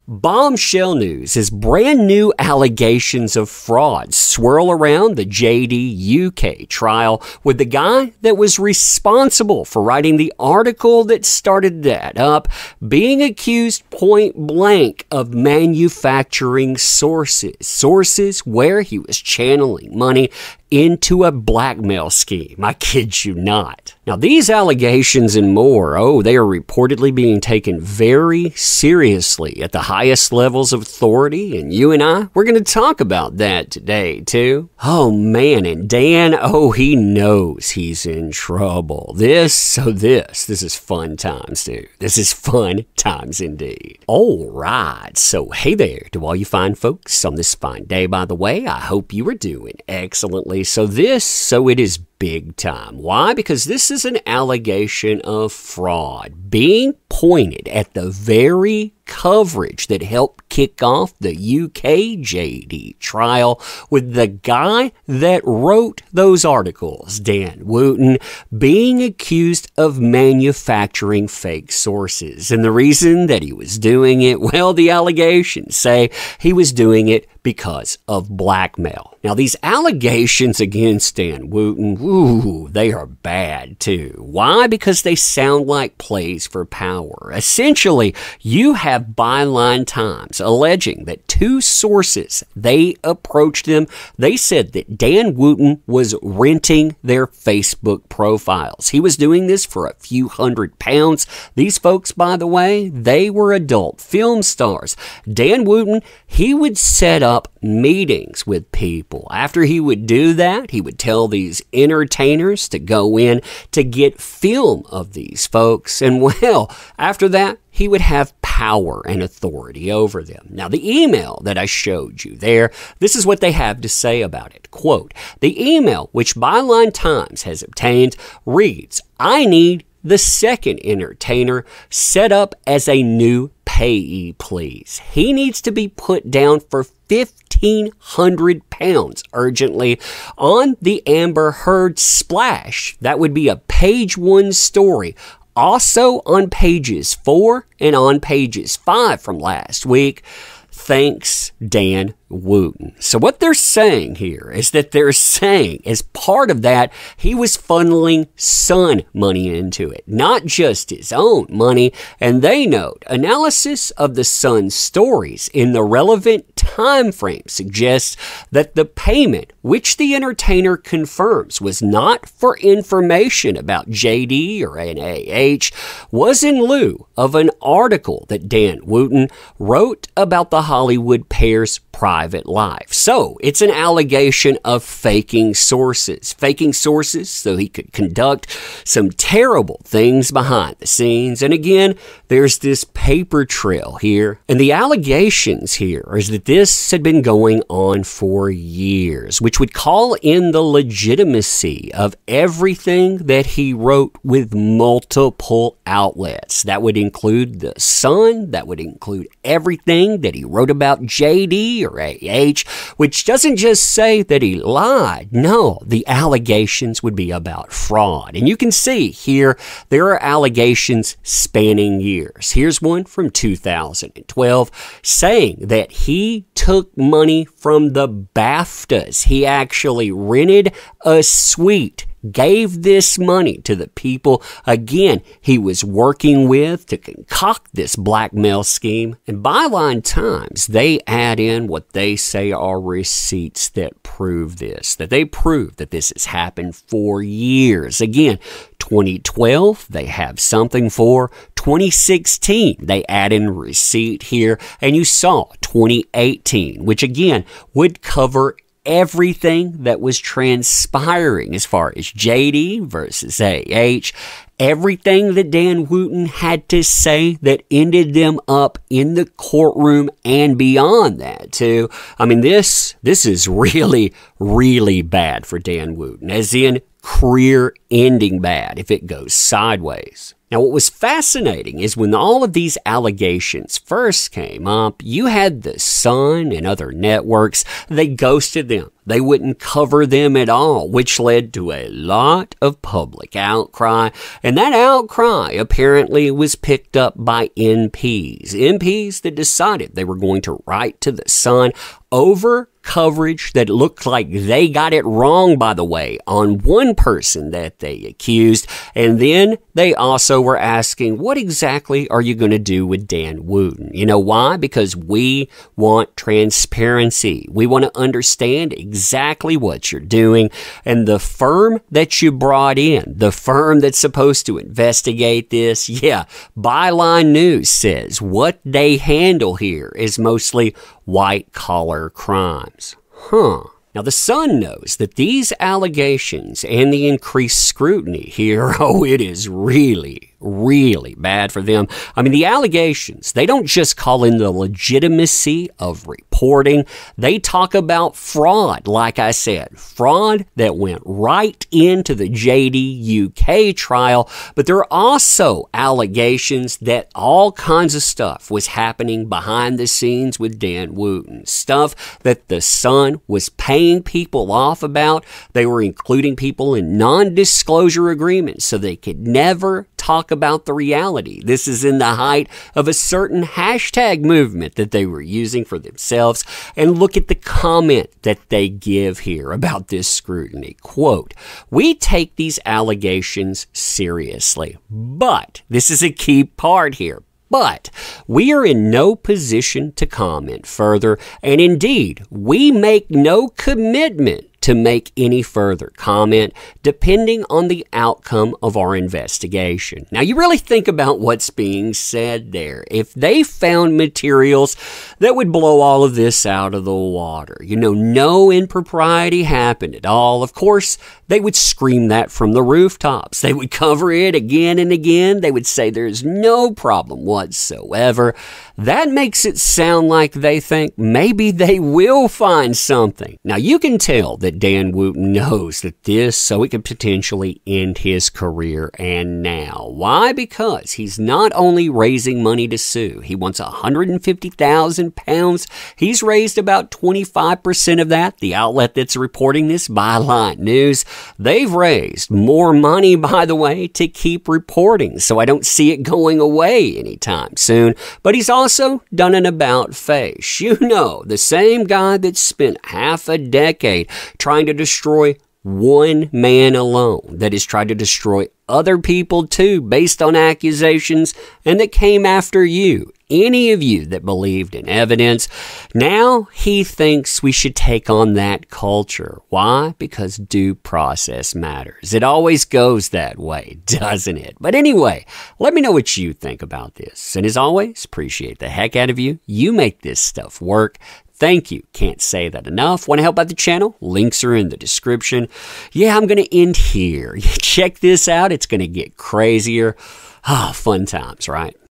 Bombshell news as brand new allegations of fraud swirl around the JD UK trial with the guy that was responsible for writing the article that started that up being accused point blank of manufacturing sources where he was channeling money into a blackmail scheme. I kid you not. Now, these allegations and more, they are reportedly being taken very seriously at the highest levels of authority, and you and I, we're going to talk about that today, too. Oh, man, and Dan, he knows he's in trouble. This is fun times, dude. This is fun times indeed. All right, so hey there to all you fine folks on this fine day, by the way. I hope you are doing excellently. So it is big time. Why? Because this is an allegation of fraud being pointed at the very coverage that helped kick off the UK JD trial with the guy that wrote those articles, Dan Wootton, being accused of manufacturing fake sources. And the reason that he was doing it, well, the allegations say he was doing it because of blackmail. Now, these allegations against Dan Wootton, they are bad too. Why? Because they sound like plays for power. Essentially, you have Byline Times alleging that two sources, they approached them. They said that Dan Wootton was renting their Facebook profiles. He was doing this for a few £100. These folks, by the way, they were adult film stars. Dan Wootton, he would set up meetings with people. After he would do that, he would tell these entertainers to go in to get film of these folks. And well, after that, he would have power and authority over them. Now, the email that I showed you there, this is what they have to say about it. Quote, the email which Byline Times has obtained reads, I need the second entertainer set up as a new payee, please. He needs to be put down for £1,500 urgently on the Amber Heard splash. That would be a page 1 story. Also on pages 4 and on pages 5 from last week. Thanks, Dan Wootton. So what they're saying here is that they're saying as part of that, he was funneling Sun money into it, not just his own money. And they note analysis of the Sun stories in the relevant time frame suggests that the payment, which the entertainer confirms was not for information about JD or NAH, was in lieu of an article that Dan Wootton wrote about the Hollywood pair's private life. So it's an allegation of faking sources so he could conduct some terrible things behind the scenes. And again, there's this paper trail here. And the allegations here is that this had been going on for years, which would call in the legitimacy of everything that he wrote with multiple outlets. That would include the Sun, that would include everything that he wrote about JD or AH, which doesn't just say that he lied. No, the allegations would be about fraud. And you can see here, there are allegations spanning years. Here's one from 2012 saying that he took money from the BAFTAs. He actually rented a suite, gave this money to the people, again, he was working with to concoct this blackmail scheme. And Byline Times, they add in what they say are receipts that prove this, that they prove that this has happened for years. Again, 2012, they have something for 2016. They add in receipt here, and you saw 2018, which again would cover everything that was transpiring as far as JD versus AH, everything that Dan Wootton had to say that ended them up in the courtroom and beyond that too. I mean, this is really, really bad for Dan Wootton, as in career ending bad if it goes sideways. Now, what was fascinating is when all of these allegations first came up, you had the Sun and other networks, they ghosted them. They wouldn't cover them at all, which led to a lot of public outcry. And that outcry apparently was picked up by MPs that decided they were going to write to the Sun over coverage that looked like they got it wrong, by the way, on one person that they accused. And then they also were asking, what exactly are you going to do with Dan Wootton? You know why? Because we want transparency. We want to understand exactly what you're doing. And the firm that you brought in, the firm that's supposed to investigate this, Byline News says what they handle here is mostly white-collar crimes. Now, the Sun knows that these allegations and the increased scrutiny here, it is really, really bad for them. I mean, the allegations, they don't just call in the legitimacy of reporting. They talk about fraud, like I said, fraud that went right into the JD UK trial. But there are also allegations that all kinds of stuff was happening behind the scenes with Dan Wootton, stuff that the Sun was paying people off about. They were including people in non-disclosure agreements so they could never talk about the reality. This is in the height of a certain hashtag movement that they were using for themselves. And look at the comment that they give here about this scrutiny. Quote, "We take these allegations seriously, but," this is a key part here, "but we are in no position to comment further, and indeed, we make no commitment to make any further comment depending on the outcome of our investigation." Now, you really think about what's being said there. If they found materials that would blow all of this out of the water, no impropriety happened at all, of course, they would scream that from the rooftops. They would cover it again and again. They would say there's no problem whatsoever. That makes it sound like they think maybe they will find something. Now, you can tell that Dan Wootton knows that so it could potentially end his career, and now. Why? Because he's not only raising money to sue. He wants £150,000. He's raised about 25% of that. The outlet that's reporting this, Byline News, they've raised more money, by the way, to keep reporting. So I don't see it going away anytime soon. But he's also done an about-face. The same guy that spent half a decade trying to destroy one man alone, that has tried to destroy other people too, based on accusations, and that came after you, any of you that believed in evidence. Now he thinks we should take on that culture. Why? Because due process matters. It always goes that way, doesn't it? But anyway, let me know what you think about this. And as always, appreciate the heck out of you. You make this stuff work. Thank you. Can't say that enough. Want to help out the channel? Links are in the description. I'm going to end here. Check this out. It's going to get crazier. Fun times, right?